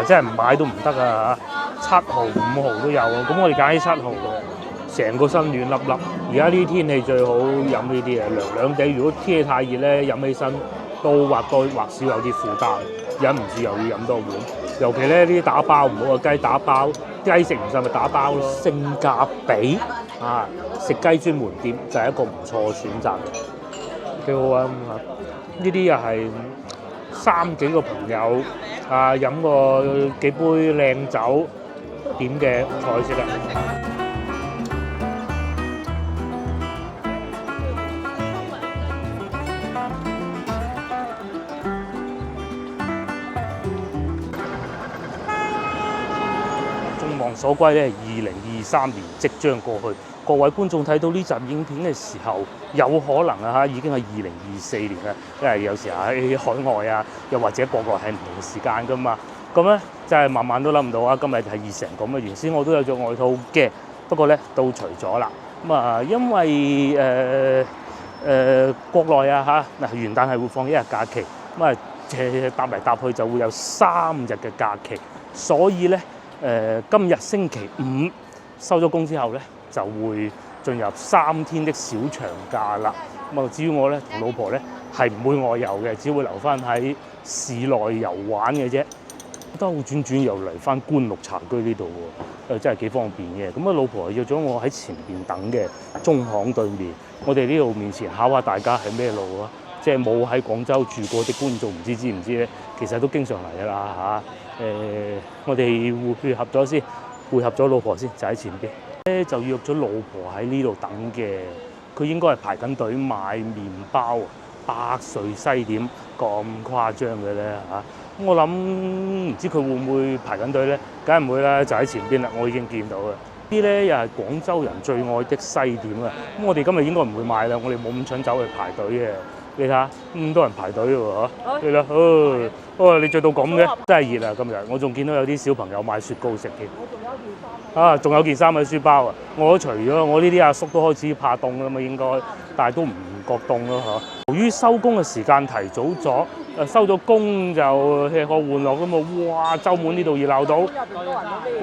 即係唔買都唔得啊嚇！7號、5號都有啊，咁我哋揀啲7號嘅，成個身暖粒粒。而家呢啲天氣最好飲呢啲啊，涼涼地。如果天氣太熱咧，飲起身都或多或少有啲負擔，忍唔住又要飲多碗。尤其咧呢啲打包唔好啊，雞打包，雞食唔晒咪打包咯。性價比啊，食雞專門店就係一個唔錯嘅選擇，幾好啊！呢啲又係3幾個朋友啊，飲個幾杯靚酒點嘅菜式啊！眾望所歸咧，2023年即將過去。各位觀眾睇到呢集影片嘅時候，有可能啊已經係2024年啦，因為有時喺海外啊，又或者個個係唔同時間噶嘛。咁咧真係萬萬都諗唔到啊！今日係熱成咁啊！原先我都有着外套嘅，不過咧都除咗啦。咁啊，因為國內啊嗱元旦係會放1日假期，咁啊搭嚟搭去就會有3日嘅假期，所以咧今日星期五收咗工之後咧，就會進入3天的小長假啦。咁啊，至於我咧同老婆咧係唔會外遊嘅，只會留翻喺市內遊玩嘅啫。兜轉轉又嚟翻官祿茶居呢度喎，真係幾方便嘅。咁啊，老婆約咗我喺前邊等嘅中行對面。我哋呢度面前考下大家係咩路啊？即係冇喺廣州住過的觀眾唔知唔知咧，其實都經常嚟㗎啦嚇。我哋配合咗先，配合咗老婆先，就喺前邊。咧就約咗老婆喺呢度等嘅，佢應該係排緊隊買麵包，百歲西點咁誇張嘅咧嚇。咁我諗唔知佢會唔會排緊隊咧？梗係唔會啦，就喺前邊啦，我已經見到啦。啲咧又係廣州人最愛的西點啊！咁我哋今日應該唔會買啦，我哋冇咁蠢走去排隊嘅。你睇下咁多人排隊喎嚇，你啦，你着到咁嘅，真係熱啊！今日我仲見到有啲小朋友買雪糕食添。仲有件衫喺書包啊！我都除咗，我呢啲阿叔都開始怕凍啦嘛，應該，但係都唔覺凍咯嚇。由於收工嘅時間提早咗，收咗工就吃喝玩樂咁嘛，哇！周滿呢度熱鬧到，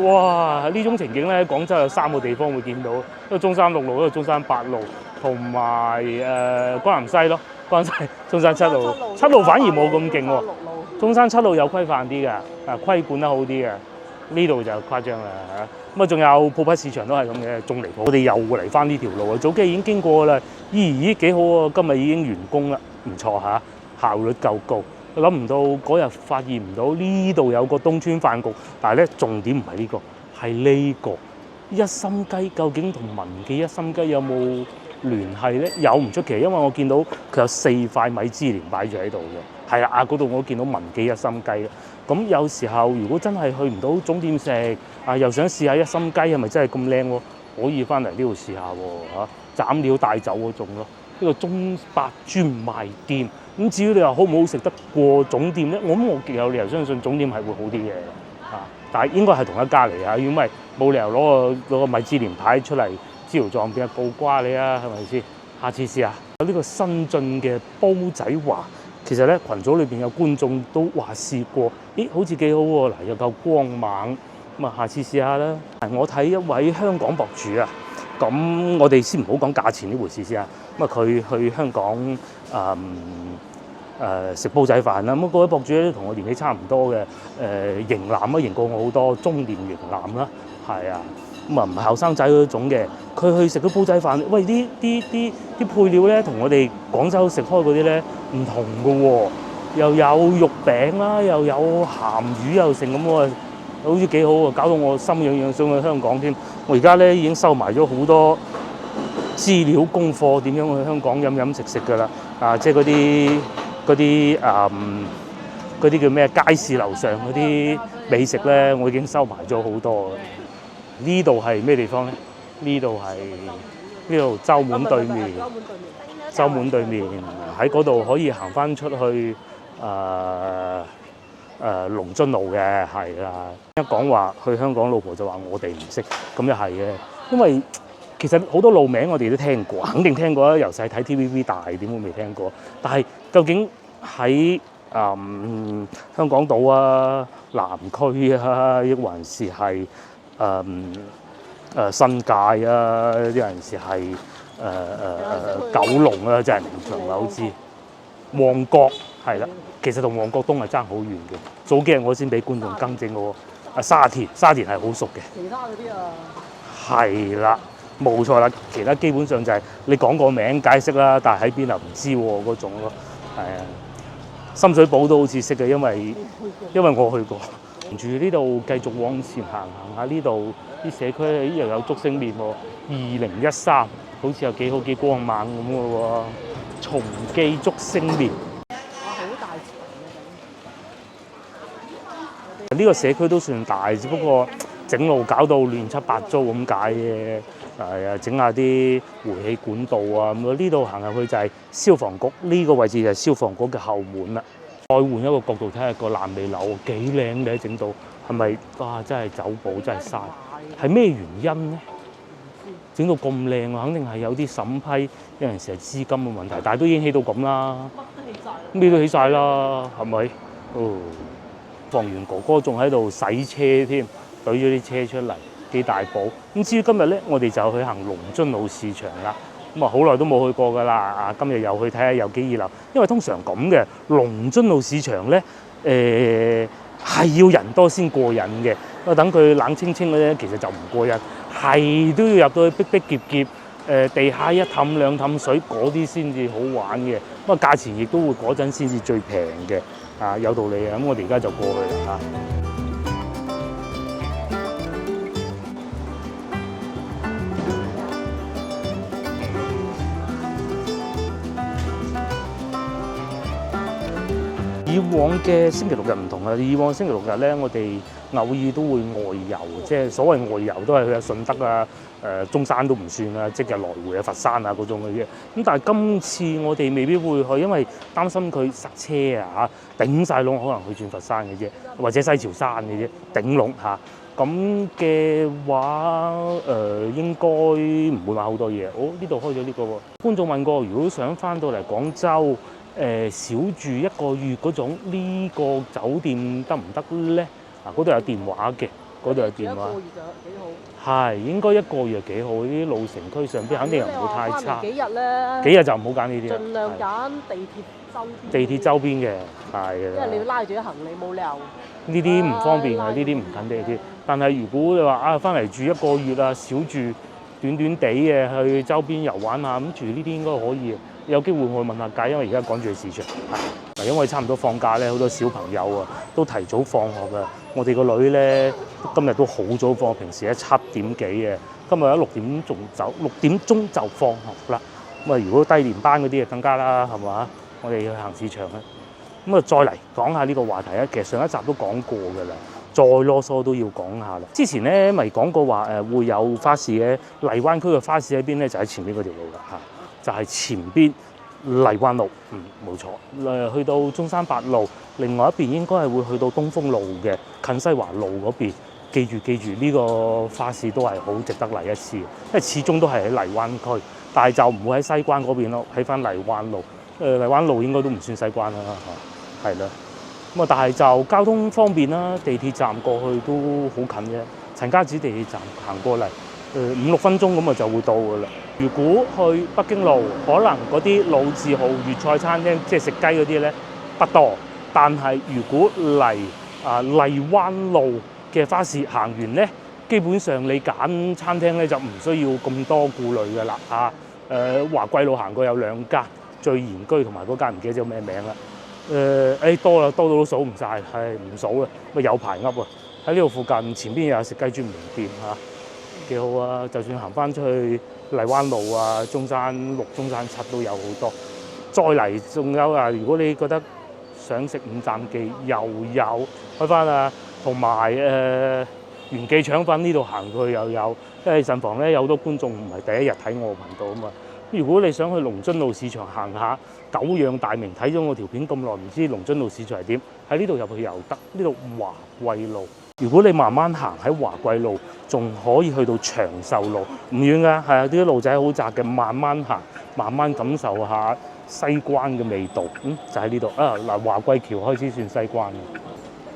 哇！呢種情景咧，廣州有3個地方會見到，一個中山6路，一個中山8路，同埋江南西咯。江南西、中山7路，7路反而冇咁勁喎。中山7路有規範啲嘅，規管得好啲嘅。呢度就誇張啦嚇。咁啊，仲有鋪批市場都係咁嘅，仲離譜。我哋又嚟翻呢條路啊，早幾日已經經過啦。咦幾好喎！今日已經完工啦，唔錯嚇，效率夠高。諗唔到嗰日發現唔到呢度有個東村飯局，但係咧重點唔係呢個，係呢個一心雞。究竟同文記一心雞有冇聯繫咧？有唔出奇，因為我見到佢有4塊米芝蓮擺住喺度嘅。係啦，嗰度我都見到文記一心雞啦。咁有時候如果真係去唔到總店食，又想試下一心雞係咪真係咁靚喎？可以翻嚟呢度試下喎嚇，斬料帶走嗰種咯。呢個中八專賣店。咁至於你話好唔好食得過總店咧？我極有理由相信總店係會好啲嘅嚇，但係應該係同一家嚟啊！如果唔係冇理由攞個米芝蓮牌出嚟招搖撞騙告瓜你啊，係咪先？下次試下。有呢個新進嘅煲仔華。其實咧，群組裏邊有觀眾都話試過，咦，好似幾好喎！嗱，又夠光猛，咁啊，下次試下啦。我睇一位香港博主啊，咁我哋先唔好講價錢呢回事先啊。咁啊，佢去香港食煲仔飯啦。咁嗰位博主咧同我年紀差唔多嘅，型男啊，型過我好多，中年型男啦，係啊。咁啊，唔係後生仔嗰種嘅，佢去食咗煲仔飯，喂，啲配料咧，同我哋廣州食開嗰啲咧唔同嘅喎，又有肉餅啦，又有鹹魚又成咁喎，好似幾好喎，搞到我心癢癢想去香港添。我而家咧已經收埋咗好多資料功課，點樣去香港飲食㗎啦？即係嗰啲叫咩？街市樓上嗰啲美食咧，我已經收埋咗好多。呢度係咩地方咧？呢度洲門對面，洲門對面喺嗰度可以行翻出去龍津路嘅，係啦。一講話去香港，老婆就話我哋唔識，咁又係嘅。因為其實好多路名我哋都聽過，肯定聽過啦。由細睇 TVB 大，點會未聽過？但係究竟喺香港島啊、南區啊，亦還是係新界啊，啲人是係九龍啊，真係唔係好知。旺角係啦，其實同旺角東係爭好遠嘅。早幾日我先俾觀眾更正我，沙田係好熟嘅。其他嗰啲啊，係啦，冇錯啦。其他基本上就係你講個名解釋啦，但係喺邊啊唔知喎嗰種咯。係啊，深水埗都好似識嘅，因為我去過。沿住呢度繼續往前行下呢度啲社區又有竹升麵喎。2013好似有幾光猛咁嘅喎，松記竹升麵。好大場嘅呢個社區都算大，只不過整路搞到亂七八糟咁解嘅。係啊，整下啲煤氣管道啊咁。呢度行入去就係消防局，呢個位置就係消防局嘅後門啦。再換一個角度睇下個爛尾樓幾靚嘅，整到係咪哇？真係走寶真係嘥，係咩原因咧？整到咁靚，肯定係有啲審批，有陣時係資金嘅問題，但係都已經起到咁啦，咩都起晒啦，係咪？哦，防員哥哥仲喺度洗車添，懟咗啲車出嚟，幾大寶。咁至於今日咧，我哋就去行龍津路市場啦。咁啊，好耐都冇去過㗎啦，啊，今日又去睇下有幾熱鬧。因為通常咁嘅龍津路市場咧，係要人多先過癮嘅。等佢冷清清嘅咧，其實就唔過癮，係都要入到去逼逼夾夾，地下一氹兩氹水嗰啲先至好玩嘅。咁啊，價錢亦都會嗰陣先至最平嘅，啊，有道理啊。咁我哋而家就過去啦。以往嘅星期六日唔同啊！以往星期六日咧，我哋偶爾都會外遊，即係所謂外遊都係去下順德啊、中山都唔算啦，即係來回啊、佛山啊嗰種嘅啫。咁但係今次我哋未必會去，因為擔心佢塞車啊嚇，頂晒籠可能去轉佛山嘅啫，或者西樵山嘅啫，頂籠嚇。咁嘅話，應該唔會買好多嘢。呢度開咗呢個喎。觀眾問過，如果想翻到嚟廣州，少住一個月嗰種，呢個酒店得唔得咧？嗰度有電話嘅，嗰度有電話。一個月就幾好。係，應該一個月幾好。呢啲老城區上邊肯定又唔會太差。幾日咧？幾日就唔好揀呢啲啦。盡量揀地鐵周邊。地鐵周邊嘅，係啊。因為你要拉住啲行李，冇理由。呢啲唔方便啊，呢啲唔近地鐵。但係如果你話翻嚟住一個月啊，少住短短地嘅去周邊遊玩下，咁住呢啲應該可以。有機會我去問下價，因為而家趕住去市場。嗱，因為差唔多放假咧，好多小朋友啊都提早放學㗎。我哋個女咧今日都好早放，平時喺7點幾嘅，今日喺6點鐘走，6點鐘就放學啦。咁啊，如果低年班嗰啲啊更加啦，係嘛？我哋去行市場咧。咁啊，再嚟講下呢個話題啊。其實上一集都講過㗎啦，再囉嗦都要講下啦。之前咧咪講過話會有花市嘅，荔灣區嘅花市喺邊咧？就喺前邊嗰條路啦嚇。就係前邊荔灣路，冇錯。去到中山八路，另外一邊應該係會去到東風路嘅，近西華路嗰邊。記住呢個花市都係好值得嚟一次，因為始終都係喺荔灣區，但係就唔會喺西關嗰邊咯，喺翻荔灣路。荔灣路應該都唔算西關啦，係啦。咁啊，但係就交通方便啦，地鐵站過去都好近嘅，陳家祠地鐵站行過嚟，5-6分鐘咁啊就會到㗎啦。如果去北京路，可能嗰啲老字號粵菜餐廳，即係食雞嗰啲咧不多。但係如果嚟荔灣路嘅花市行完咧，基本上你揀餐廳咧就唔需要咁多顧慮㗎啦嚇。華貴路行過有2間，最賢居同埋嗰間唔記得咗咩名啦。多啦，多到都數唔晒，係唔數啦，咪有排噏啊！喺呢度附近前邊又有食雞專門店嚇。幾好啊！就算行翻出去荔灣路啊、中山6、中山7都有好多。再嚟仲有啊，如果你覺得想食五暫記，又有開翻啊，同埋元記腸粉呢度行過去又有。因為陣房咧有好多觀眾唔係第一日睇我頻道啊嘛。如果你想去龍津路市場行下，久仰大名，睇咗我條片咁耐，唔知龍津路市場係點？喺呢度入去又得。呢度華貴路。如果你慢慢行喺華貴路，仲可以去到長壽路，唔遠㗎，係啊，啲路仔好窄嘅，慢慢行，慢慢感受下西關嘅味道，就喺呢度啊！嗱，華貴橋開始算西關啦。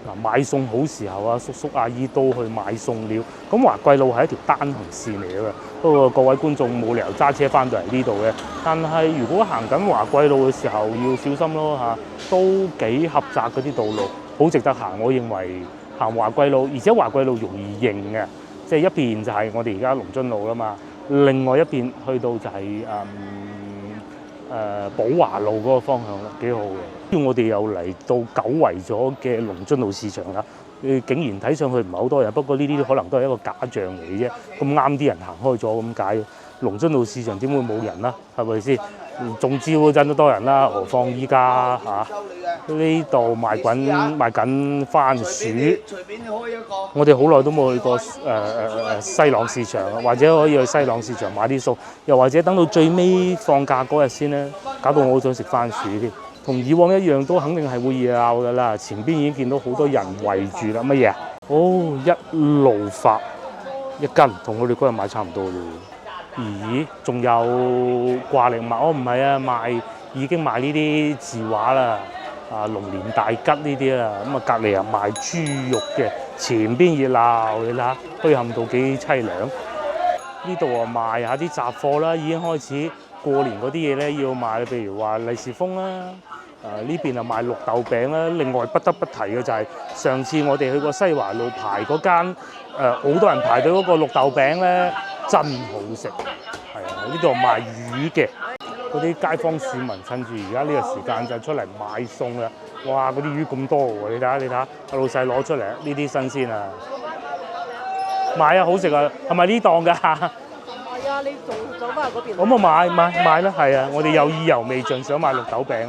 嗱，買餸好時候啊，叔叔阿姨都去買餸了。咁華貴路係一條單行線嚟嘅，不過各位觀眾冇理由揸車翻到嚟呢度嘅。但係如果行緊華貴路嘅時候要小心咯嚇，都幾狹窄嗰啲道路，好值得行。我認為行華貴路，而且華貴路容易認嘅，即係一邊就係我哋而家龍津路啦嘛，另外一邊去到就係寶華路嗰個方向啦，幾好嘅。我哋又嚟到久違咗嘅龍津路市場啦，竟然睇上去唔係好多人，不過呢啲可能都係一個假象嚟嘅啫。咁啱啲人行開咗咁解，龍津路市場點會冇人啦？係咪先？中招嗰陣都多人啦，何況依家嚇呢度賣緊番薯。我哋好耐都冇去過西朗市場，或者可以去西朗市場買啲餸，又或者等到最尾放假嗰日先咧，搞到我好想食番薯添。同以往一樣都肯定係會熱鬧㗎啦，前邊已經見到好多人圍住啦。乜嘢啊？哦，一路發一斤，同我哋嗰日買差唔多咯。咦？仲有掛曆賣？哦，唔係啊，已經賣呢啲字畫啦，龍年大吉呢啲啦。咁啊，隔離又賣豬肉嘅，前邊熱鬧，你睇下墟冚到幾凄涼。呢度啊賣下啲雜貨啦，已經開始過年嗰啲嘢咧要賣，譬如話利是封啦。呢邊啊賣綠豆餅啦。另外不得不提嘅就係上次我哋去過西華路排嗰間好多人排隊嗰個綠豆餅咧，真好食。係啊，呢度賣魚嘅，嗰啲街坊市民趁住而家呢個時間就出嚟買餸啦。哇！嗰啲魚咁多喎，你睇下，阿老細攞出嚟，呢啲新鮮啊！買啊，好食啊，係咪呢檔㗎？係啊，你走翻去嗰邊。咁啊買啦，係啊，我哋有意猶未盡，想買綠豆餅。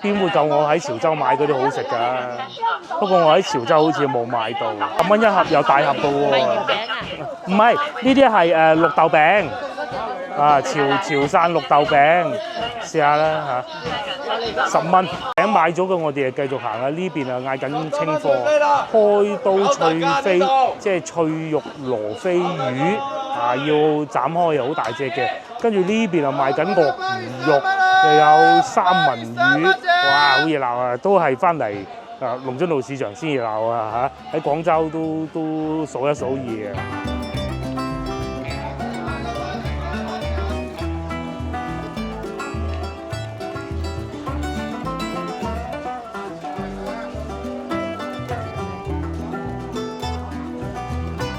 邊會夠我喺潮州買嗰啲好食㗎？不過我喺潮州好似冇買到，10蚊一盒有大盒嘅喎。唔係，呢啲係綠豆餅啊，潮汕綠豆餅，試下啦嚇，10蚊餅買咗嘅，我哋就繼續行啊。呢邊啊嗌緊清貨，開刀脆飛，即係脆肉羅非魚啊，要斬開又好大隻嘅。跟住呢邊啊賣緊鱷魚肉。又有三文魚，哇！好熱鬧啊，都係翻嚟龍津路市場先熱鬧啊嚇！喺廣州都數一數二嘅。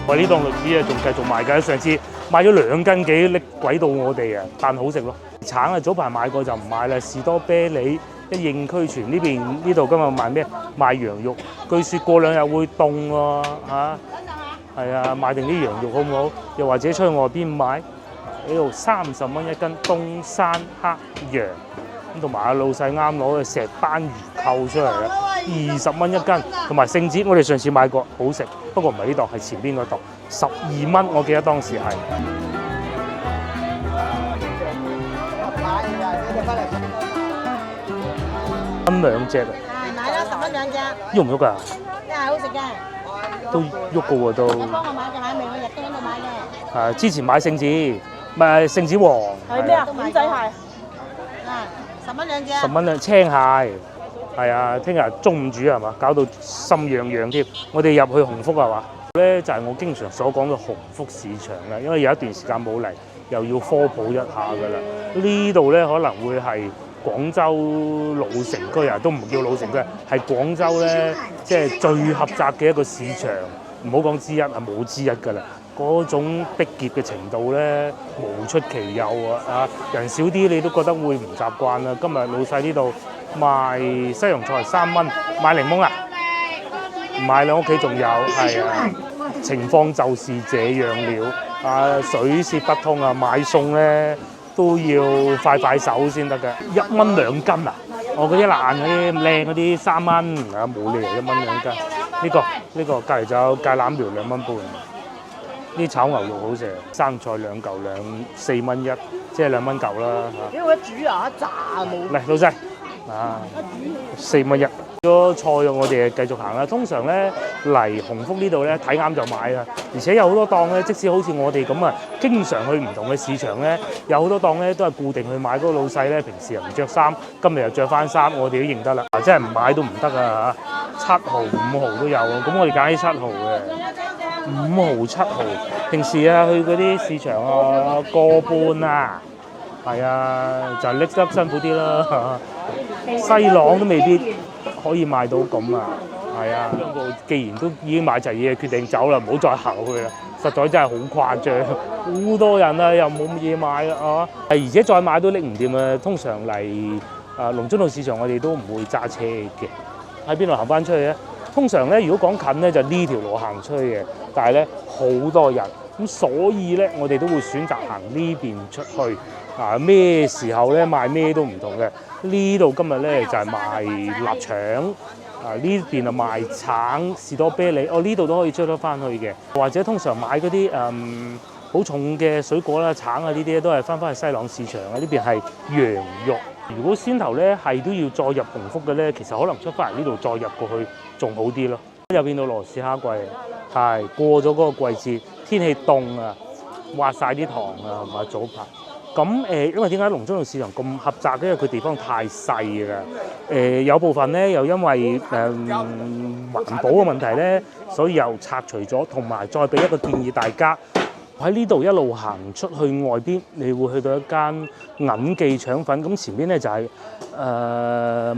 我呢檔栗子啊，仲繼續賣緊，上次買咗2斤幾，拎鬼到我哋啊，但好食咯。橙啊，早排買過就唔買啦。士多啤梨一應俱全，呢度今日賣咩？賣羊肉，據說過2日會凍喎嚇。係啊，買定啲羊肉好唔好？又或者出去外邊買，呢度30蚊一斤東山黑羊，咁同埋阿老細啱攞嘅石斑魚扣出嚟啊，20蚊一斤。同埋聖子，我哋上次買過，好食，不過唔係呢檔，係前邊嗰檔，12蚊，我記得當時係。分2隻啊！係買啦，10蚊2隻。喐唔喐㗎？真係好食嘅。都喐㗎喎都。你幫我買嘅買未？我日都喺度買嘅。之前買聖子，咪聖子王。係咩啊？五仔蟹。啊，10蚊2隻。10蚊兩青蟹。係啊，聽日中午煮係嘛？搞到心癢癢添。我哋入去鴻福係嘛？咧就係我經常所講嘅鴻福市場啦，因為有一段時間冇嚟，又要科普一下㗎啦。呢度咧可能會係廣州老城區啊，都唔叫老城區，係廣州咧即係最狹窄嘅一個市場，唔好講之一，係冇之一㗎啦。嗰種逼傑嘅程度咧，無出其右啊！人少啲你都覺得會唔習慣啦。今日老細呢度賣西洋菜3蚊，買檸檬啊？唔買啦，屋企仲有，係啊。情況就是這樣了。水泄不通啊，買餸咧都要快手先得㗎。1蚊2斤啊！我嗰啲爛嗰啲靚嗰啲3蚊啊，冇理由1蚊2斤。呢個隔離就有芥蘭苗2蚊半。啲炒牛肉好食，生菜2嚿4蚊1，即係2蚊嚿啦嚇。因為煮啊，一炸冇。嚟老細4蚊1。咗菜我哋繼續行啦。通常咧嚟鴻福呢度咧睇啱就買啦，而且有好多檔咧，即使好似我哋咁啊，經常去唔同嘅市場咧，有好多檔咧都係固定去買。嗰個老細咧平時又唔着衫，今日又着翻衫，我哋都認得啦。真係唔買都唔得啊嚇！7毫、5毫都有啊，咁我哋揀啲7毫嘅，5毫、7毫。平時啊去嗰啲市場啊個半啊，係啊，就拎得辛苦啲啦。西朗都未必可以賣到咁啊，係啊。既然都已經買齊嘢，決定走啦，唔好再行去啦。實在真係好誇張，好多人啊，又冇乜嘢買啦，啊！而且再買都拎唔掂啊。通常嚟龍津路市場，我哋都唔會揸車嘅。喺邊度行翻出去咧？通常咧，如果講近咧，就呢條路行出去嘅。但係咧，好多人咁，所以咧，我哋都會選擇行呢邊出去。咩時候咧賣咩都唔同嘅。呢度今日咧就係賣臘腸。呢邊啊賣橙、士多啤梨，呢度都可以出得翻去嘅。或者通常買嗰啲好重嘅水果啦、橙啊呢啲都係翻去西朗市場啊。呢邊係羊肉。如果先頭咧係都要再入鴻福嘅咧，其實可能出翻嚟呢度再入過去仲好啲咯。又變到羅氏蝦季，係過咗嗰個季節，天氣凍啊，滑晒啲糖啊，同埋早排。咁因為點解龍津路市場咁狹窄嘅？因為佢地方太細㗎。有部分咧又因為環保嘅問題咧，所以又拆除咗，同埋再俾一個建議大家喺呢度一路行出去外邊，你會去到一間銀記腸粉。咁前邊咧就係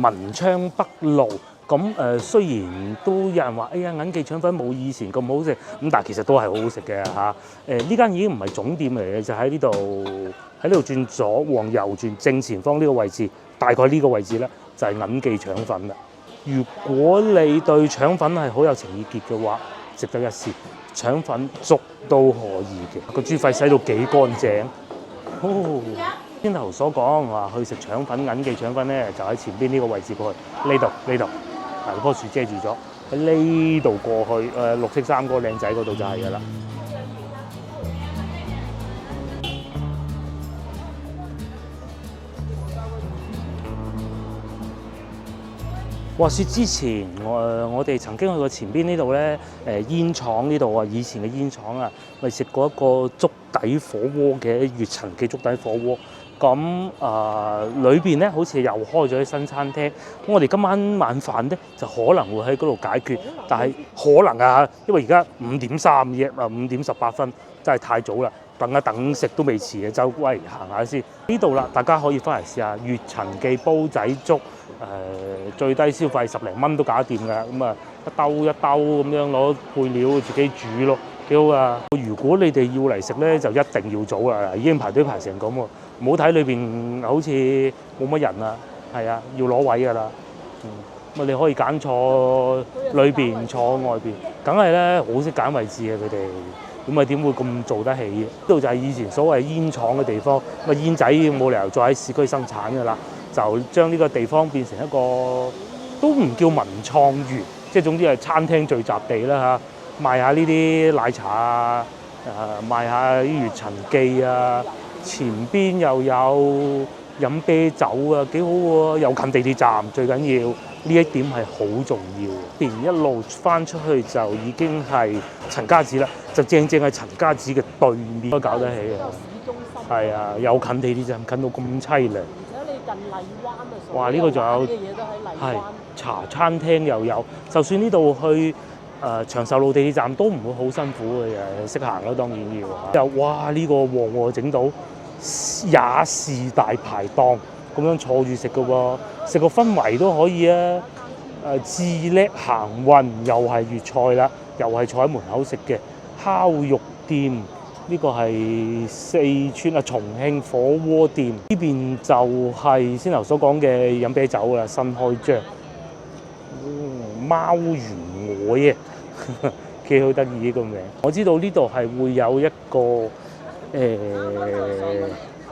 文昌北路。咁雖然都有人話，哎呀銀記腸粉冇以前咁好食，咁但係其實都係好好食嘅嚇。呢間已經唔係總店嚟嘅，就喺呢度轉左，往右轉正前方呢個位置，大概呢個位置咧就係銀記腸粉啦。如果你對腸粉係好有情意結嘅話，值得一試。腸粉粥都可以嘅，個豬肺洗到幾乾淨。先頭所講話去食腸粉銀記腸粉咧，就喺前邊呢個位置過去，呢度。棵樹遮住咗，喺呢度過去，綠色衫嗰個靚仔嗰度就係㗎啦。話說之前，我哋曾經去過前邊呢度咧，煙廠呢度啊，以前嘅煙廠啊，咪食過一個粥底火鍋嘅粵陳記粥底火鍋。咁裏邊咧好似又開咗啲新餐廳，咁我哋今晚晚飯咧就可能會喺嗰度解決，但係可能啊，因為而家5:3啫，5點18分，真係太早啦，等一等食都未遲嘅，就喂行下先。呢度啦，大家可以翻嚟試下粵陳記煲仔粥，最低消費10零蚊都搞掂㗎，咁啊一兜一兜咁樣攞配料自己煮咯，幾好啊！如果你哋要嚟食咧，就一定要早啦，已經排隊排成咁喎。唔好睇裏邊好似冇乜人啊，係啊，要攞位㗎啦。咁你可以揀坐裏邊，坐外邊，梗係咧好識揀位置嘅佢哋。咁點會咁做得起？呢度就係以前所謂煙廠嘅地方，咁煙仔冇理由再喺市區生產㗎啦，就將呢個地方變成一個都唔叫文創園，即係總之係餐廳聚集地啦嚇，賣下呢啲奶茶啊，賣下啲粵陳記啊。前邊又有飲啤酒啊，幾好喎！又近地鐵站，最緊要呢一點係好重要。連一路翻出去就已經係陳家祠啦，就正係陳家祠嘅對面都搞得起啊！係啊，又近地鐵站，近到咁凄涼。而且你近荔灣啊，哇！呢個仲有係茶餐廳又有，就算呢度去長壽路地鐵站都唔會好辛苦嘅，識行咯，當然要。又哇！呢個旺喎，整到也是大排檔咁樣坐住食嘅喎，食個氛圍都可以啊！至叻行運又係粵菜啦，又係坐喺門口食嘅烤肉店，呢個係四川重慶火鍋店。呢邊就係先頭所講嘅飲啤酒啦，新開張。貓原鵝啊，幾好得意呢個名。我知道呢度係會有一個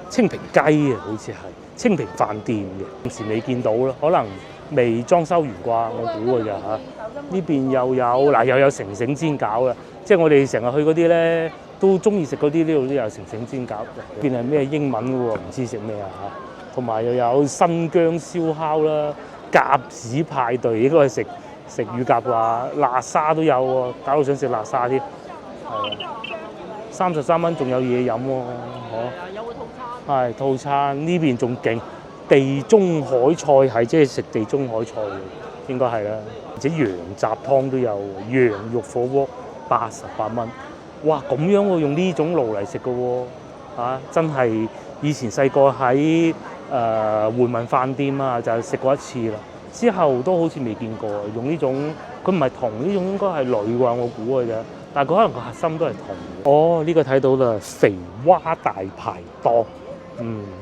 清平雞啊，好似係清平飯店嘅，暫時未見到咯，可能未裝修完啩，我估㗎咋嚇。呢邊又有成城煎餃啦，即係我哋成日去嗰啲咧，都中意食嗰啲，呢度都有成城煎餃。邊係咩英文嘅喎？唔知食咩啊嚇。同埋又有新疆燒烤啦。鴿子派對，應該係食乳鴿啩，辣沙都有喎，搞到想食辣沙添。係啊，33蚊仲有嘢飲喎，有個套餐。係套餐呢邊仲勁，地中海菜係即係食地中海菜嘅，應該係啦。而且羊雜湯都有，羊肉火鍋88蚊。哇，咁樣喎，用呢種爐嚟食嘅喎，真係以前細個喺回民飯店啊，就食過一次啦。之後都好似未見過用呢種，佢唔係銅呢種，應該係鋁啩，我估嘅啫。但係佢可能個核心都係銅。哦，呢個睇到啦，肥蛙大排檔，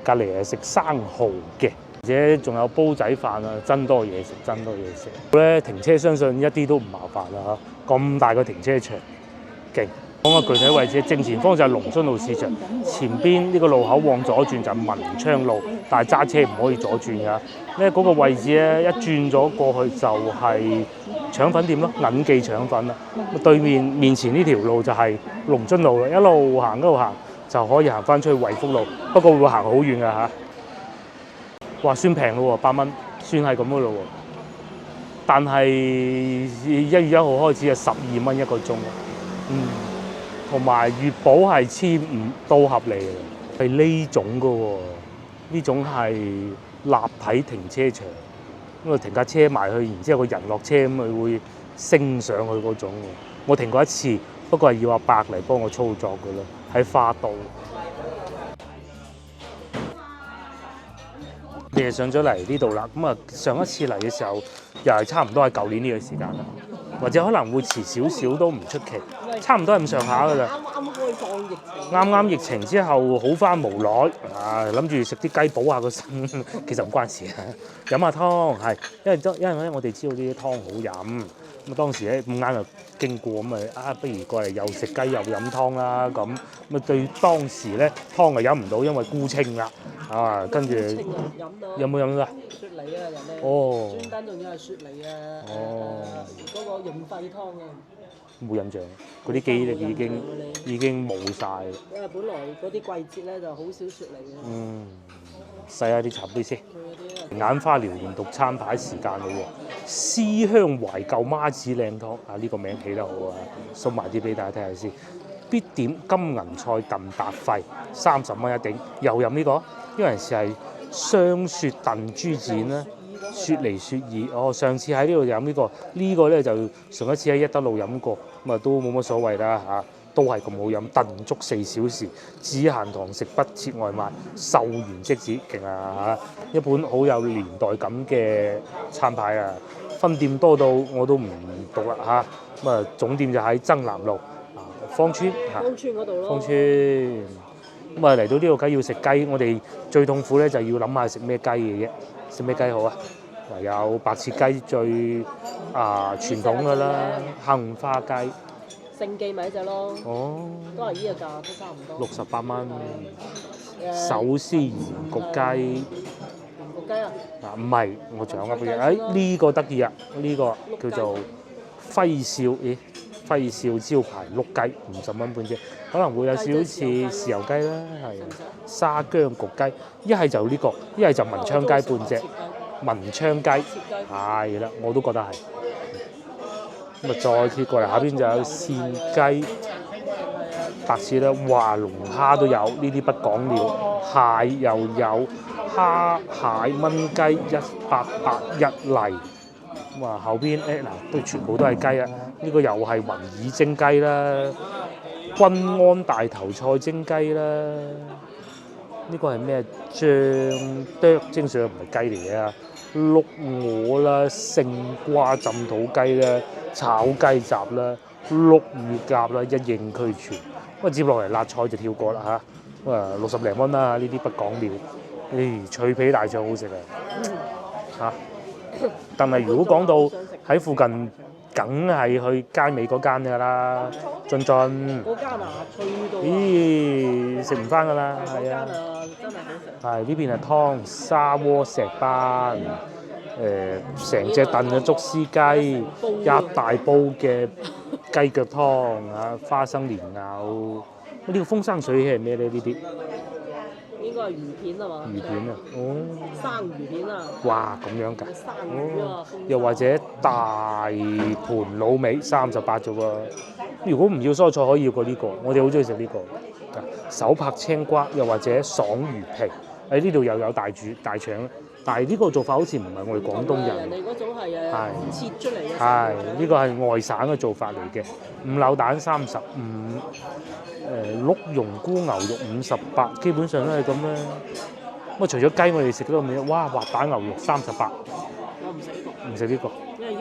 隔離係食生蠔嘅，而且仲有煲仔飯啊，真多嘢食，真多嘢食。咧停車相信一啲都唔麻煩啦嚇，咁大個停車場，勁。講個具體位置，正前方就係龍津路市場，前邊呢個路口往左轉就係文昌路，但係揸車唔可以左轉㗎。咧嗰個位置咧，一轉咗過去就係腸粉店咯，銀記腸粉啦。對面前呢條路就係龍津路啦，一路行就可以行翻出去惠福路，不過會行好遠㗎嚇。哇，算平咯喎，8蚊，算係咁嘅咯喎。但係1月1號開始係12蚊一個鐘，同埋月保係1500都合理嘅，係呢種嘅喎，呢種係立體停車場，咁啊停架車埋去，然之後個人落車咁佢會升上去嗰種喎。我停過一次，不過係要阿伯嚟幫我操作嘅咯，喺花都。你哋上咗嚟呢度啦，咁啊上一次嚟嘅時候又係差唔多係舊年呢個時間啦，或者可能會遲少少都唔出奇，差唔多係咁上下㗎啦。啱開放疫情。啱疫情之後好翻無耐，諗住食啲雞補下個身，其實唔關事啊。飲下湯係，因為咧我哋知道呢啲湯好飲，咁當時咧咁啱就經過咁不如過嚟又食雞又飲湯啦咁，對當時咧湯就飲唔到，因為沽清啦，跟住有冇飲到啊？雪梨啊，人哋專登仲要係雪梨啊，嗰個潤肺湯啊。冇印象，嗰啲記憶力已經冇晒。因為本來嗰啲季節咧就好少雪梨嘅。洗下啲茶杯先。眼花繚亂讀餐牌時間咯喎，思鄉懷舊媽子靚湯啊！呢個名起得好啊，送埋啲俾大家睇下先。必點金銀菜燉白肺，30蚊一頂。又飲呢個，因為是係雙雪燉豬展啦。雪梨雪耳，上次喺呢度飲呢個咧就上一次喺一德路飲過，咁都冇乜所謂啦嚇，都係咁好飲，燉足4小時，只限堂食不設外賣，售完即止，勁啊嚇！一本好有年代感嘅餐牌啊，分店多到我都唔讀啦嚇，總店就喺增南路芳村嚇，芳村嗰度咯，芳村咁嚟到呢度梗要食雞，我哋最痛苦咧就要諗下食咩雞嘅啫，食咩雞好啊？唯有白切雞最傳統㗎啦，杏花雞。盛記咪隻咯。都係依個價，都差唔多。68蚊。手撕鹽焗雞。鹽焗雞啊？唔係，我掌握嘅嘢。呢個得意啊！呢個叫做輝少，輝少招牌碌雞，50蚊半隻，可能會有少少似豉油雞啦，係沙薑焗雞，一係就呢個，一係就文昌雞半隻。文昌雞係啦，我都覺得係。咁再貼過嚟下邊就有扇雞、白切啦，哇龍蝦都有，呢啲不講料。蟹又有，蝦蟹炆雞181例。哇後邊都全部都係雞啊！呢個又係雲耳蒸雞啦，均安大頭菜蒸雞啦。呢個係咩？醬剁蒸上唔係雞嚟嘅，碌鵝啦、勝瓜浸土雞啦、炒雞雜啦、碌乳鴿啦，一應俱全。接落嚟辣菜就跳過啦嚇，60零蚊啦，呢啲不講料。脆皮大腸好食啊但係如果講到喺附近，梗係去街尾嗰間㗎啦，進。嗰間脆到。食唔翻㗎啦，係啊。真係好食。係呢邊係湯沙鍋石斑，成隻燉嘅竹絲雞，一大煲嘅雞腳湯花生蓮藕。呢個風生水起係咩咧？呢啲應應該係魚片啊嘛。魚片啊，哦，生魚片啊。哇，咁樣㗎，生魚啊，又或者大盤滷味38啫喎。如果唔要蔬菜，可以要過呢個，我哋好中意食呢個。手拍青瓜，又或者爽魚皮，喺呢度又有大腸，但係呢個做法好似唔係我哋廣東人。人哋嗰種係切出嚟嘅。係呢個係外省嘅做法嚟嘅。五柳蛋35，鹿茸菇牛肉58，基本上都係咁啦。咁啊，除咗雞，我哋食嗰個咩？哇，滑蛋牛肉38。我唔食呢個。唔食呢個。因為呢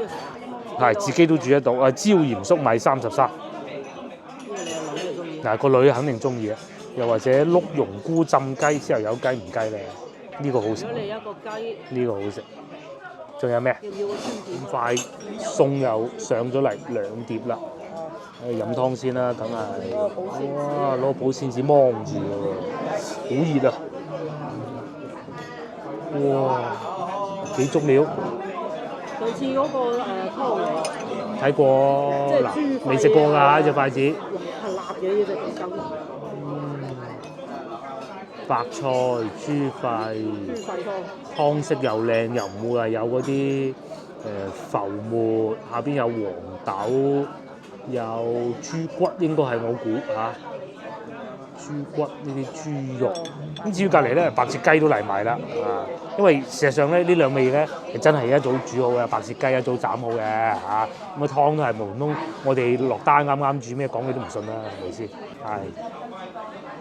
個係自己都煮得到。椒鹽粟米33。嗱，個女肯定中意啊。又或者鹿茸菇浸雞之後有雞唔雞咧？呢個好食。如果你一個雞，呢個好食。仲有咩？要唔要個酸甜？快餸又上咗嚟2碟啦。飲湯先啦，梗係。哇！攞保鮮紙芒住喎，好熱啊！哇！幾足料。上次嗰個湯嚟。睇過。嗱，未食過㗎隻筷子。係辣嘅呢隻羹。白菜、豬肺湯色又靚，又唔會話有嗰啲浮沫，下邊有黃豆，有豬骨，應該係我估嚇。豬骨呢啲豬肉，咁至於隔離咧白切雞都嚟埋啦，因為事實上咧呢兩味咧真係一早煮好嘅，白切雞一早斬好嘅嚇，咁湯都係無通我哋落單啱啱煮咩講佢都唔信啦，係咪先？係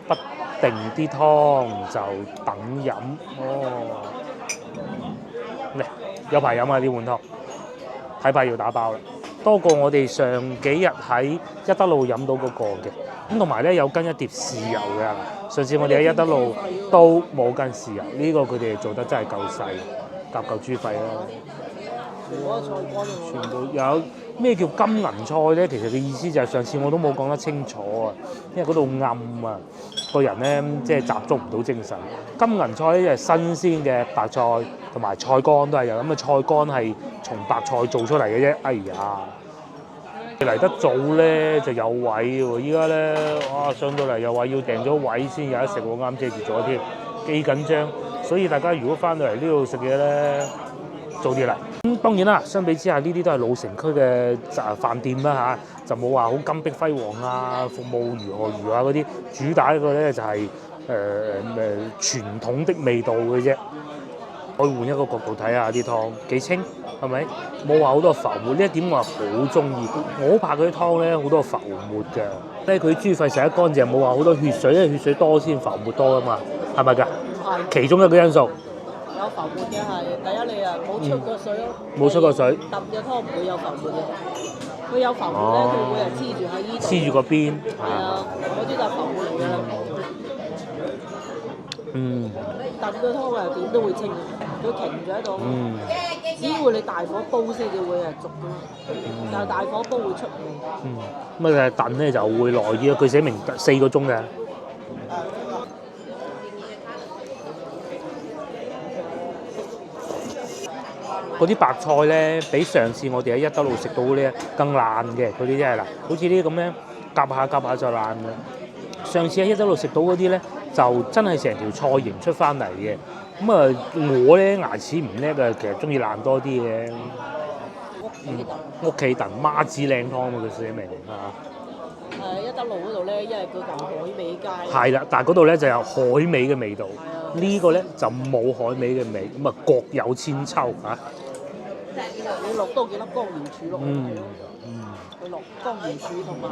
不定啲湯就等飲哦，嚟有排飲啊呢碗湯，睇怕要打包啦，多過我哋上幾日喺一德路飲到嗰個嘅。咁同埋咧有跟一碟豉油嘅，上次我哋喺一德路都冇跟豉油，呢個佢哋做得真係夠細，夾嚿豬肺啦。全部有咩叫金銀菜咧？其實嘅意思就係上次我都冇講得清楚啊，因為嗰度暗啊，個人咧即係集中唔到精神。金銀菜咧就係新鮮嘅白菜同埋菜乾都係有，咁啊菜乾係從白菜做出嚟嘅啫。哎呀！嚟得早咧就有位喎，依家咧哇上到嚟又話要訂咗位先有得食喎，啱遮住咗添，幾緊張。所以大家如果翻到嚟呢度食嘢咧，早啲嚟。咁當然啦，相比之下呢啲都係老城區嘅飯店啦嚇，就冇話好金碧輝煌啊，服務如何啊嗰啲，主打一個咧就係傳統的味道嘅啫。可以換一個角度睇下啲湯幾清，係咪？冇話好多浮沫，呢一點我係好中意。我好怕嗰啲湯咧好多浮沫㗎。咧佢豬肺洗得乾淨，冇話好多血水，因為血水多先浮沫多㗎嘛，係咪㗎？係。其中一個因素。有浮沫嘅係第一你啊冇出過水咯。冇出過水。揼嘅湯唔會有浮沫嘅。佢有浮沫咧，佢會係黐住喺依度。黐住個邊。係啊，嗰啲就係浮沫嚟㗎啦。燉個湯啊點都會清嘅，佢停咗喺度。只會你大火煲先至會係熟嘅，但係大火煲會出味。咁啊燉咧就會耐啲，佢寫明4個鐘嘅。嗰啲白菜咧，比上次我哋喺一德路食到咧更爛嘅，嗰啲真係嗱，好似呢啲咁樣夾下就爛嘅。上次喺一德路食到嗰啲咧，就真係成條菜形出翻嚟嘅。咁啊，我咧牙齒唔叻啊，其實中意爛多啲嘅。屋企燉媽子靚湯啊，佢寫明嚇。一德路嗰度咧，因為佢近海味街。係啦，但係嗰度咧就有海味嘅味道。呢個咧就冇海味嘅味，咁啊各有千秋嚇。你落多幾粒江瑤柱落去。佢落江瑤柱同埋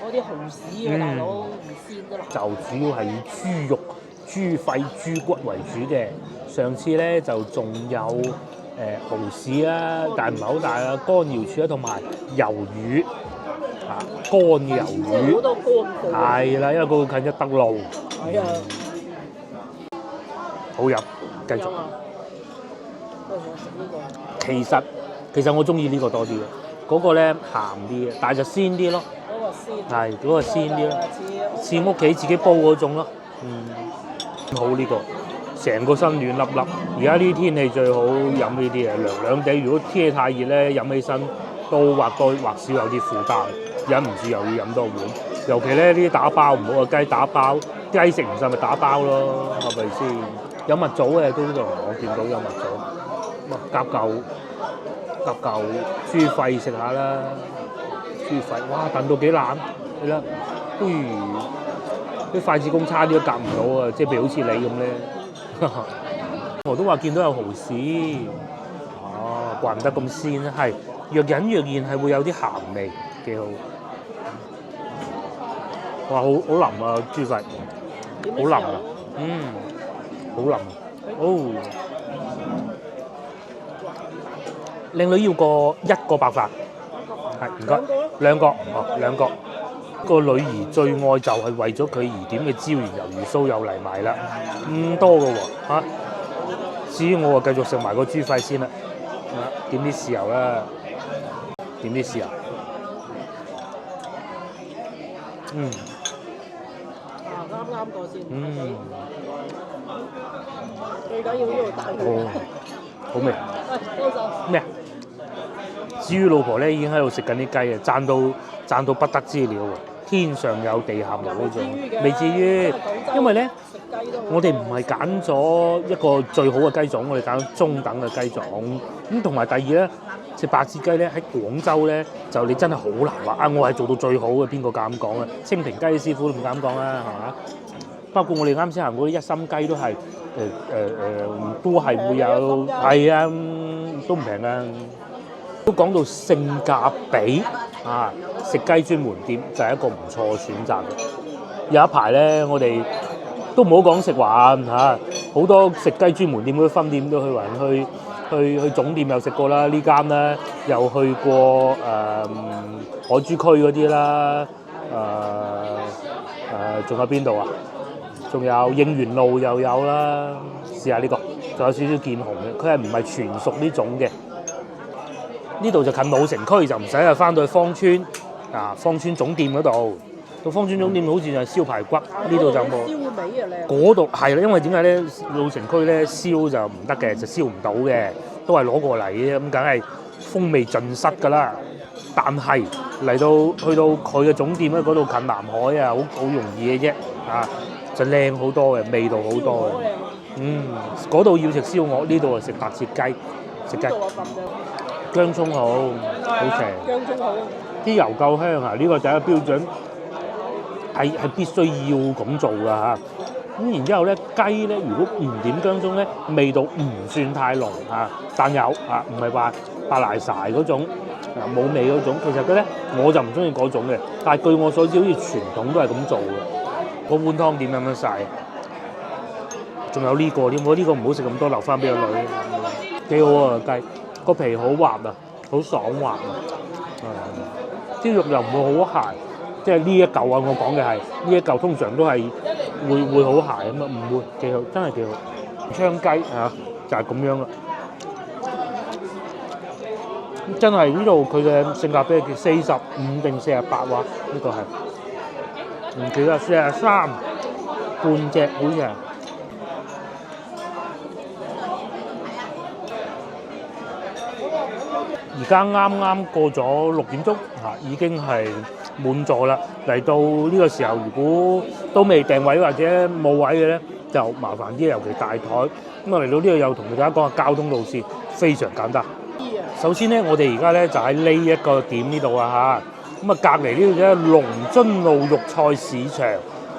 嗰啲蠔豉啊，大佬唔鮮得啦。就主要係以豬肉、豬肺、豬骨為主嘅。上次咧就仲有蠔豉啦，但係唔係好大啊，乾瑤柱啦，同埋魷魚啊，乾嘅魷魚。好多乾貨。係啦，因為嗰個近一德路。係啊。好飲，繼續。其實我中意呢個多啲嘅，嗰個咧鹹啲嘅，但係就鮮啲咯。嗰個鮮。係，嗰個鮮啲咯。似屋企自己煲嗰種咯。好呢個，成個身暖粒粒。而家呢啲天氣最好飲呢啲啊，涼涼地。如果天氣太熱咧，飲起身都或多或少有啲負擔，忍唔住又要飲多碗。尤其咧呢啲打包唔好嘅雞打包，雞食唔晒咪打包咯，係咪先？有蜜棗嘅都度，我見到有蜜棗，夾嚿豬肺食下啦，豬肺，哇燉到幾爛，你睇，啲筷子工差啲都夾唔到啊！即係譬如好似你咁咧，我都話見到有蠔豉，哦，怪唔得咁鮮，係若隱若現係會有啲鹹味，幾好。哇，好腍啊豬肺，好腍啊，好腍啊，哦。靚女要一個白飯，係唔該，兩個，哦兩個。個女兒最愛就係為咗佢而點嘅椒鹽魷魚酥又嚟埋啦，咁多嘅喎嚇。至於我啊，繼續食埋個豬肺先啦，點啲豉油啦，點啲豉油，啱過先。最緊要呢度大佢。好味。喂，多手。咩啊？至於老婆咧已經喺度食緊啲雞啊，讚到不得之了喎，天上有地下無嗰種，未至於，因為咧我哋唔係揀咗一個最好嘅雞種，我哋揀咗中等嘅雞種，咁同埋第二咧，食白切雞咧喺廣州咧就你真係好難話啊！我係做到最好嘅，邊個敢講啊？清平雞師傅都唔敢講啦，係嘛？包括我哋啱先行嗰啲一心雞都係都係會有係啊，都唔平啊！都講到性價比啊，食雞專門店就係一個唔錯嘅選擇嘅。有一排咧，我哋都唔好講食環嚇，好多食雞專門店嗰啲分店都去總店又食過啦，呢間咧又去過海珠區嗰啲啦，仲有邊度啊？仲有應元路又有啦，試下呢個，仲有少少見紅嘅，佢係唔係全熟呢種嘅？呢度就近老城區，就唔使啊翻到去芳村啊，芳村總店嗰度。到芳村總店好似就係燒排骨，呢度就冇。燒味啊靚！嗰度係啦，因為點解咧？老城區咧燒就唔得嘅，就燒唔到嘅，都係攞過嚟嘅，咁梗係風味盡失㗎啦。但係去到佢嘅總店咧，嗰度近南海啊，好容易嘅啫，啊就靚好多嘅，味道好多嘅。嗰度要食燒鵝，呢度啊食白切雞，食雞。薑葱好正。薑葱好。啲油夠香啊！呢個第一標準係必須要咁做㗎嚇。咁然之後咧，雞咧如果唔點薑葱咧，味道唔算太濃嚇，但有啊，唔係話白賴晒嗰種冇味嗰種。其實佢咧我就唔中意嗰種嘅，但係據我所知，好似傳統都係咁做嘅。個碗湯點咁樣晒？仲有呢個添，我呢個唔好食咁多，留翻俾個女。幾好啊雞！個皮好滑啊，好爽滑啊！啲肉又唔會好鹹，即係呢一嚿啊！我講嘅係呢一嚿，通常都係會好鹹咁啊，唔會幾好，真係幾好。槍雞嚇就係咁樣啦，真係呢度佢嘅性價比叫45定48話，呢個係唔記得43半隻好似係。而家啱過咗6點鐘嚇，已經係滿座啦。嚟到呢個時候，如果都未訂位或者冇位嘅咧，就麻煩啲，尤其大台。咁啊嚟到呢度又同大家講下交通路線，非常簡單。首先咧，我哋而家咧就喺呢一個點呢度啊嚇。咁啊隔離呢度咧，龍津路肉菜市場。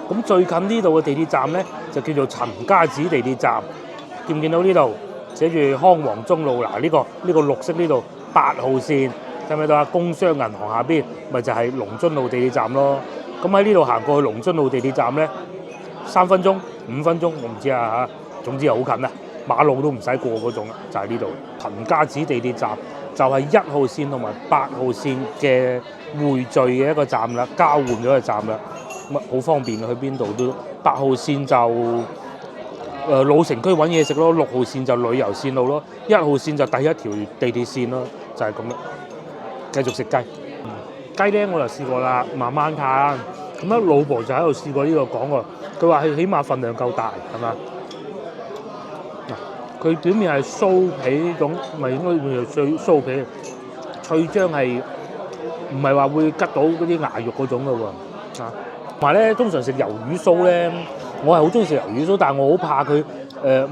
咁最近呢度嘅地鐵站咧，就叫做陳家祠地鐵站。見唔見到呢度寫住康王中路？嗱，呢個綠色呢度。8號線，睇唔睇到啊？工商銀行下邊咪就係龍津路地鐵站咯。咁喺呢度行過去龍津路地鐵站咧，3分鐘、5分鐘，我唔知啊嚇。總之係好近啊，馬路都唔使過嗰種啦，就係呢度。陳家祠地鐵站就係1號線同埋8號線嘅匯聚嘅一個站啦，交換咗個站啦。咁啊好方便嘅，去邊度都。8號線就老城區揾嘢食咯，6號線就旅遊線路咯，1號線就第一條地鐵線咯，就係咁啦。繼續食雞，雞咧我就試過啦，慢慢嘆。咁啊，老婆就喺度試過呢個講喎，佢話係起碼份量夠大，係嘛？嗱，佢表面係酥皮呢種，咪應該會係酥皮，脆漿係唔係話會吉到嗰啲牙肉嗰種嘅喎？啊，同埋咧，通常食魷魚酥咧。我係好中意食魷魚酥，但係我好怕佢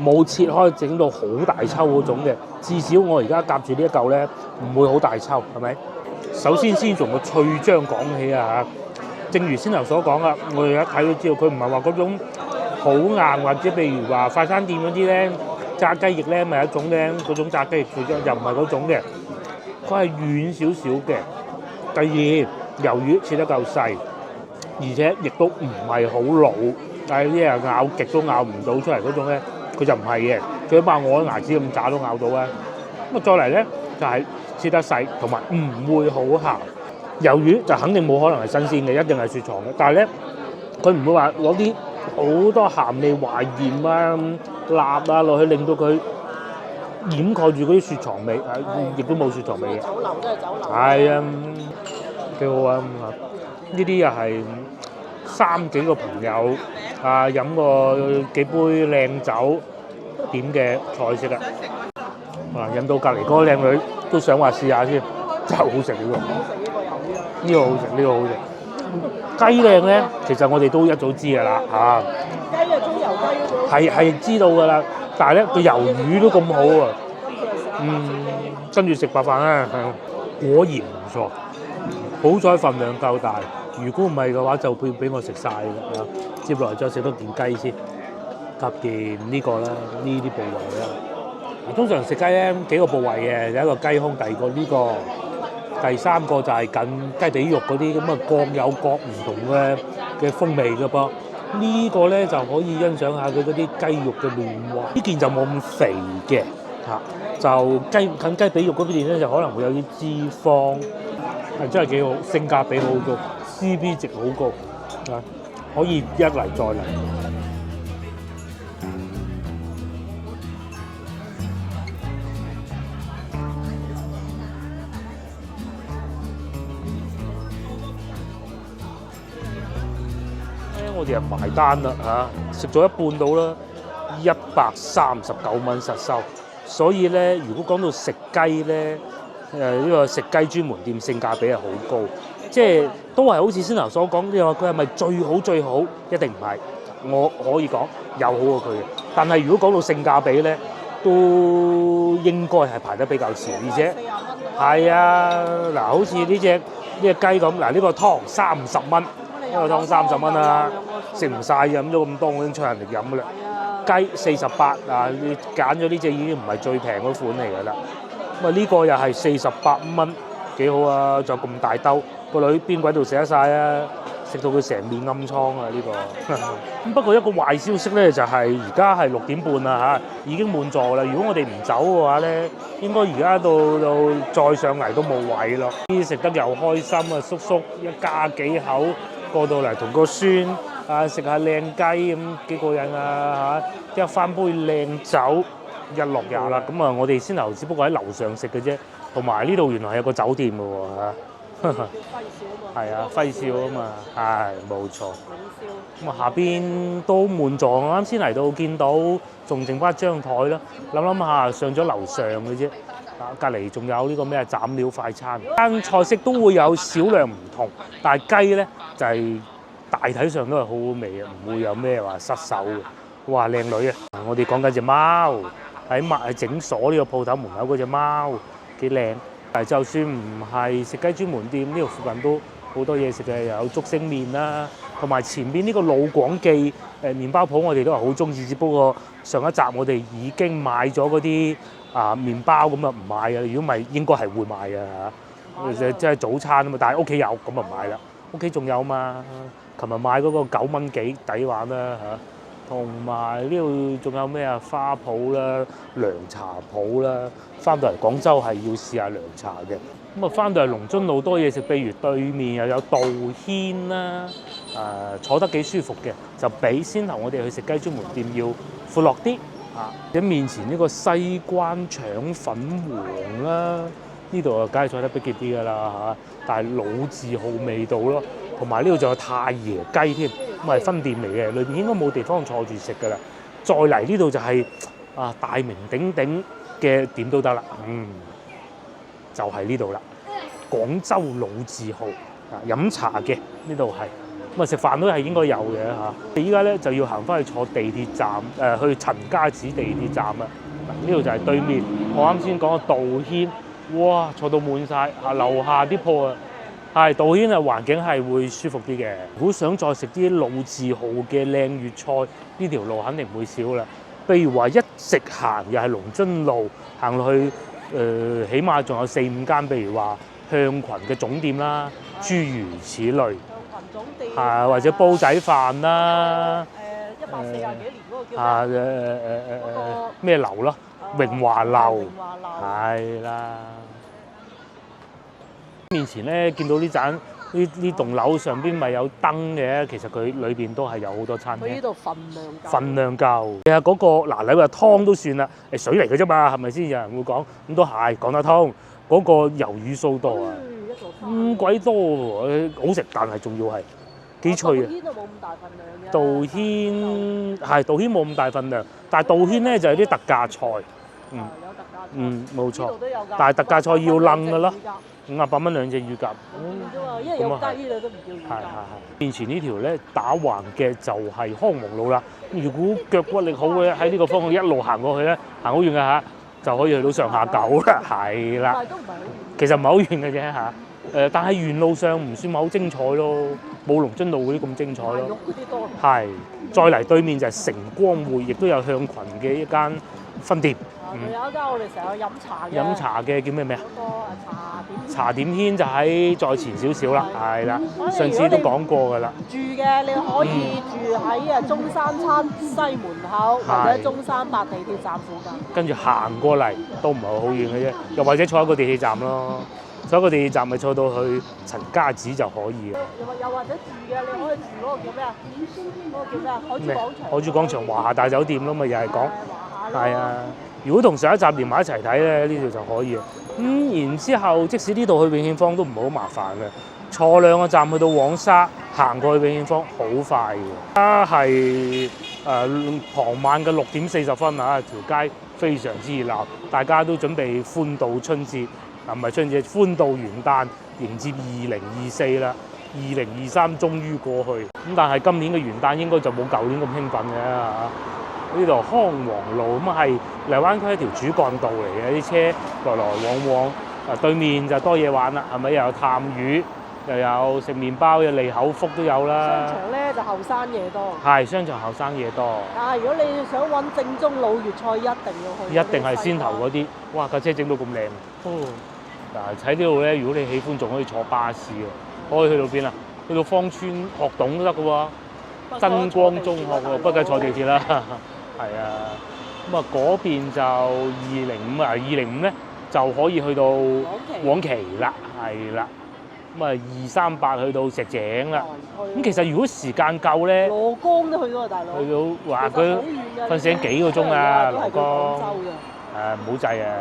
冇切開整到好大抽嗰種嘅。至少我而家夾住呢一嚿咧，唔會好大抽，係咪？首先從個脆漿講起啊嚇，正如先頭所講啦，我哋一睇都知道佢唔係話嗰種好硬，或者譬如話快餐店嗰啲咧炸雞翼咧，咪一種咧嗰種炸雞翼脆漿，又唔係嗰種嘅，佢係軟少少嘅。第二，魷魚切得夠細，而且亦都唔係好老，但係啲人咬極都咬唔到出嚟嗰種咧，佢就唔係嘅。最起碼我牙齒咁渣都咬到啊！咁啊，再嚟咧就係切得細，同埋唔會好鹹。魷魚就肯定冇可能係新鮮嘅，一定係雪藏嘅。但係咧，佢唔會話攞啲好多鹹味、淮鹽啊、辣啊落去，令到佢掩蓋住嗰啲雪藏味，亦都冇雪藏味嘅。酒樓都係酒樓。係啊，幾好啊！呢啲又係3幾個朋友啊，飲過幾杯靚酒點嘅菜式啊！啊，飲到隔離嗰個靚女都想話試下先，真係好食呢個。呢個好食，呢個好食。雞靚咧，其實我哋都一早知㗎啦嚇。雞啊，中油雞嗰個。係知道㗎啦，但係咧個魷魚都咁好啊！跟住食白飯咧，果然唔錯。好彩份量夠大，如果唔係嘅話就俾我食晒㗎啦。接落嚟再食多件雞先，夾件呢個啦，呢啲部位啦。通常食雞咧幾個部位嘅，有一個雞胸，第二個呢個，第三個就係近雞髀肉嗰啲咁啊，各有各唔同嘅風味㗎噃。呢個咧就可以欣賞下佢嗰啲雞肉嘅嫩滑，呢件就冇咁肥嘅嚇，就近雞髀肉嗰邊咧就可能會有啲脂肪，係真係幾好，性價比好高 ，CP 值好高啊，可以一嚟再嚟。我哋就埋單啦嚇，食咗一半到啦，139蚊實收。所以咧，如果講到食雞咧，呢個食雞專門店性價比係好高，即係都係好似先頭所講，你話佢係咪最好？一定唔係，我可以講有好過佢嘅。但係如果講到性價比咧，都應該係排得比較前，而且係啊，嗱，好似呢隻雞咁，嗱呢個湯30蚊。呢個湯30蚊啦，食唔晒飲咗咁多，我已經出人力飲㗎啦。雞48啊，你揀咗呢隻已經唔係最平嗰款嚟㗎啦。咁啊呢個又係48蚊，幾好啊！仲有咁大兜，個女邊鬼度食得晒啊？食到佢成面暗瘡啊！呢個咁不過一個壞消息咧，就係而家係6點半啦嚇，已經滿座啦。如果我哋唔走嘅話咧，應該而家到再上嚟都冇位咯。啲食得又開心啊，叔叔一家幾口。過到嚟同個孫啊食下靚雞咁幾過癮啊嚇！一翻杯靚酒，一落油啦。咁啊，我哋先頭只不過喺樓上食嘅啫，同埋呢度原來係有個酒店嘅喎嚇。係啊，輝少啊嘛，係冇錯。咁啊，下邊都滿座，我啱先嚟到見到仲剩翻一張台啦。諗下上咗樓上嘅啫。隔離仲有呢個咩斬料快餐，間菜式都會有少量唔同，但係雞咧就係大體上都係好好味嘅，唔會有咩話失手嘅。哇，靚女啊！我哋講緊隻貓喺整鎖呢個鋪頭門口嗰隻貓幾靚。但係就算唔係食雞專門店，呢度附近都好多嘢食嘅，又有竹升麵啦，同埋前邊呢個老廣記麵包鋪，我哋都係好中意，只不過上一集我哋已經買咗嗰啲。麵包咁啊唔買嘅，如果唔係應該係會買嘅嚇，即係早餐啊嘛。但係屋企有咁啊唔買啦，屋企仲有嘛。琴日買嗰個9蚊幾抵玩啦嚇，同埋呢度仲有咩啊？花圃啦、涼茶鋪啦。翻到嚟廣州係要試下涼茶嘅。咁啊翻到嚟龍津路多嘢食，譬如對面又有道軒啦，坐得幾舒服嘅，就比先頭我哋去食雞專門店要闊落啲。喺面前呢個西關腸粉王啦，呢度啊梗係坐得逼傑啲㗎啦嚇，但係老字號味道咯，同埋呢度仲有太爺雞添，咁係分店嚟嘅，裏邊應該冇地方坐住食㗎啦。再嚟呢度就係大名鼎鼎嘅點都得啦，就係呢度啦，廣州老字號飲茶嘅呢度係咁啊食飯都係應該有嘅嚇。依家咧就要行翻去坐地鐵站，去陳家祠地鐵站啊！嗱，呢度就係對面，我啱先講嘅道軒，哇，坐到滿晒，樓下啲鋪啊，係道軒啊，環境係會舒服啲嘅。如果想再食啲老字號嘅靚粵菜，呢條路肯定唔會少啦。譬如話一直行又係龍津路行落去，起碼仲有4、5間，譬如話向群嘅總店啦，諸如此類。向群總店係或者煲仔飯啦。140幾年嗰個叫咩樓咯？榮華樓係啦。面前咧見到呢棟樓上邊咪有燈嘅，其實佢裏邊都係有好多餐廳。佢呢度份量夠。其實嗰個嗱，你話湯都算啦，水嚟嘅啫嘛，係咪先？有人會講，咁都係講得通。嗰個魷魚酥多啊，咁鬼多喎，好食，但係仲要係幾脆啊！道軒道軒冇咁大份量，但係道軒咧就有啲特價菜，冇錯，但係特價菜要掕㗎咯。58蚊2隻乳鴿，因為有雞啦都唔叫乳鴿。係。面前呢條咧打橫嘅就係康王路啦。如果腳骨力好嘅，喺呢個方向一路行過去咧，行好遠嘅嚇，就可以去到上下九啦。係啦，其實唔係好遠嘅啫嚇。但係沿路上唔算話好精彩咯，冇龍津路嗰啲咁精彩咯。係，再嚟對面就係城光匯，亦都有向群嘅一間分店。有一間我哋成日飲茶嘅叫咩名啊？茶點軒就喺再前少少啦，係啦。上次都講過㗎啦。住嘅你可以住喺中山餐西門口，或者中山8地鐵站附近。跟住行過嚟都唔係好遠嘅啫，又或者坐一個地鐵站咯。坐一個地鐵站咪坐到去陳家祠就可以嘅。又或者住嘅，你可以住嗰個叫咩啊？嗰個叫咩啊？海珠廣場。海珠廣場華夏大酒店咯，咪又係講。係啊。如果同上一集連埋一齊睇咧，呢度就可以。然之後，即使呢度去永慶坊都唔好麻煩嘅，坐2個站去到黃沙，行過去永慶坊好快嘅。而家係傍晚嘅6點40分啊，條街非常之熱鬧，大家都準備歡度春節，唔係春節，歡度元旦，迎接2024啦。2023終於過去，咁但係今年嘅元旦應該就冇舊年咁興奮嘅嚇。呢度康王路咁係荔灣區一條主幹道嚟嘅，啲車來來往往。對面就多嘢玩啦，係咪？又有探魚，又有食麵包，有利口福都有啦。商場咧就後生嘢多。係，商場後生嘢多。但係如果你想揾正宗老粵菜，一定要去。一定係先頭嗰啲。哇！架車整到咁靚。嗱，喺呢度咧，如果你喜歡，仲可以坐巴士嘅，可以去到邊啊？去到芳村學董都得嘅喎。真光中學喎，不過坐地鐵啦。係啊，咁啊嗰邊就205啊，205咧就可以去到黃岐啦，係啦。咁啊238去到石井啦。咁其實如果時間夠咧，羅江都去到啊，大佬。去到話佢瞓醒幾個鐘啊，羅江。唔好滯啊！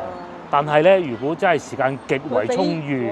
但係咧，如果真係時間極為充裕。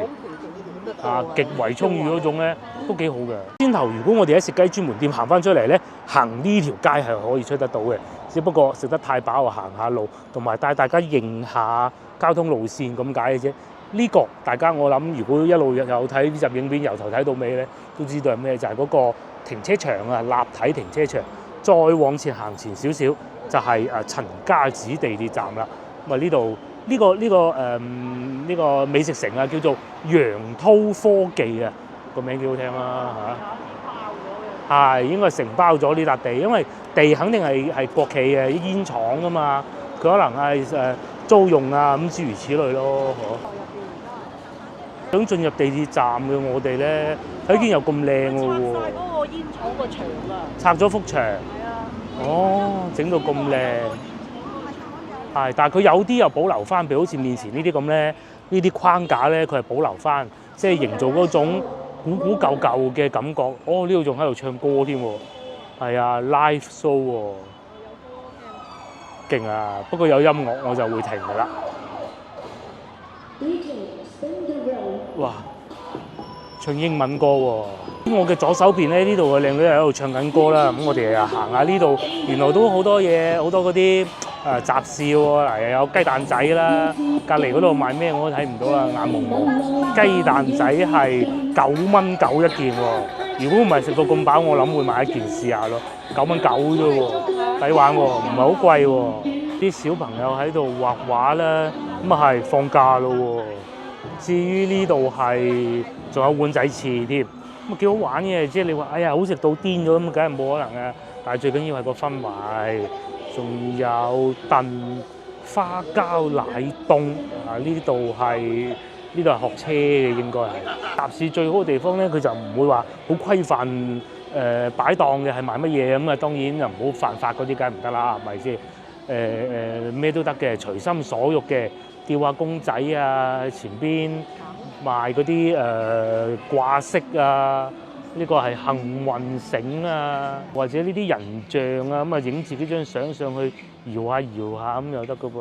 極為充裕嗰種咧，都幾好嘅。先頭如果我哋喺食雞專門店行翻出嚟咧，行呢條街係可以出得到嘅，只不過食得太飽啊，行下路，同埋帶大家認下交通路線咁解嘅啫。呢個大家我諗，如果一路有睇呢集影片，由頭睇到尾咧，都知道係咩，就係嗰個停車場啊，立體停車場。再往前行前少少，就係陳家祠地鐵站啦。咁啊呢度。呢個美食城啊，叫做楊濤科技啊，個名幾好聽啦嚇。係應該承包咗呢笪地，因為地肯定係國企嘅啲煙廠㗎嘛，佢可能係租用啊咁諸如此類咯，想進入地鐵站嘅我哋咧，睇見又咁靚喎。拆曬嗰個煙廠個牆啊！拆咗幅牆。係啊。哦，整到咁靚。係，但係佢有啲又保留翻，譬如好似面前呢啲咁咧，呢啲框架咧，佢係保留翻，即係營造嗰種古舊嘅感覺。哦，呢度仲喺度唱歌添喎，係啊 ，live show 喎，勁啊！不過有音樂我就會停㗎啦。哇！唱英文歌喎。咁我嘅左手邊咧，呢度嘅靚女喺度唱緊歌啦。咁我哋又行下呢度，原來都好多嘢，好多嗰啲雜誌喎。嗱，又有雞蛋仔啦，隔離嗰度賣咩我都睇唔到啦，眼朦朦。雞蛋仔係9.9蚊一件喎，如果唔係食到咁飽，我諗會買一件試下咯，9.9蚊啫喎，抵玩喎，唔係好貴喎。啲小朋友喺度畫畫啦，咁啊係放假咯喎。至於呢度係仲有碗仔翅添，咁啊幾好玩嘅。即係你話哎呀好食到癲咗咁，梗係冇可能啊！但係最緊要係個氛圍，仲有燉花膠奶凍啊！呢度係學車嘅應該係。集市最好嘅地方咧，佢就唔會話好規範擺檔嘅係賣乜嘢咁啊。當然就唔好犯法嗰啲梗係唔得啦，係咪先？咩都得嘅，隨心所欲嘅，吊下公仔啊，前邊賣嗰啲掛飾啊，呢個係幸運繩啊，或者呢啲人像啊，咁啊影自己張相上去搖下咁又得噶噃，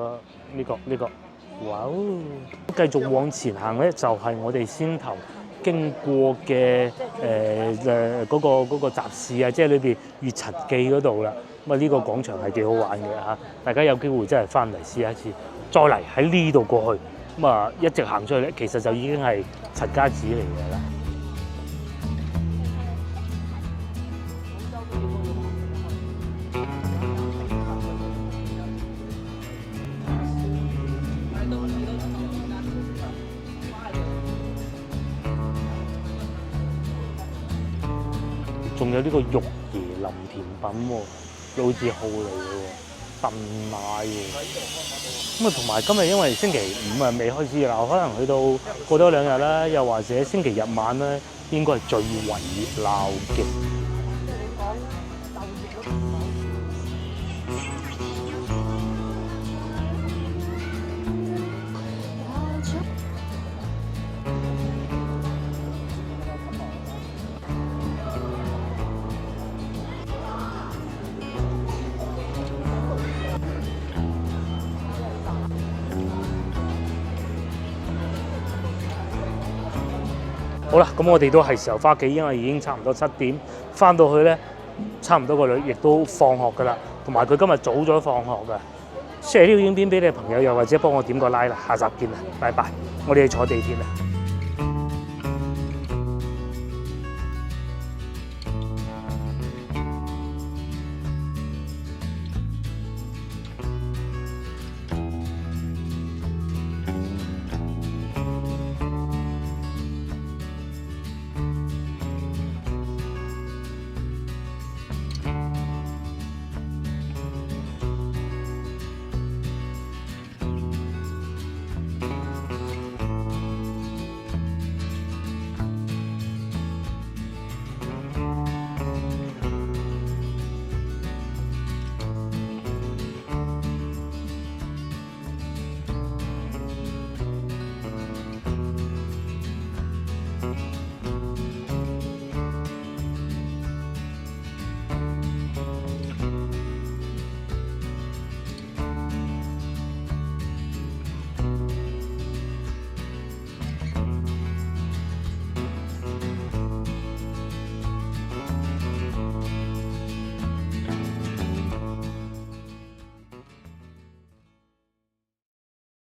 呢個，哇！繼續往前行咧，就係我哋先頭經過嘅嗰個集市啊，即係裏邊越陳記嗰度啦。咁啊呢個廣場係幾好玩嘅嚇，大家有機會真係翻嚟試一次，再嚟喺呢度過去，咁啊一直行出去咧，其實就已經係陳家祠嚟嘅啦。仲有呢個玉椰林甜品喎，老字號嚟嘅喎，燉奶喎。咁啊，同埋今日因為星期五啊未開始熱鬧，可能去到過多2日啦，又或者星期日晚咧，應該係最為熱鬧嘅。好啦，咁我哋都係時候翻屋企，因為已經差唔多7點，翻到去咧差唔多個女亦都放學㗎啦，同埋佢今日早咗放學㗎。share 呢個影片俾你嘅朋友，又或者幫我點個 like 啦，下集見啦，拜拜，我哋去坐地鐵啦。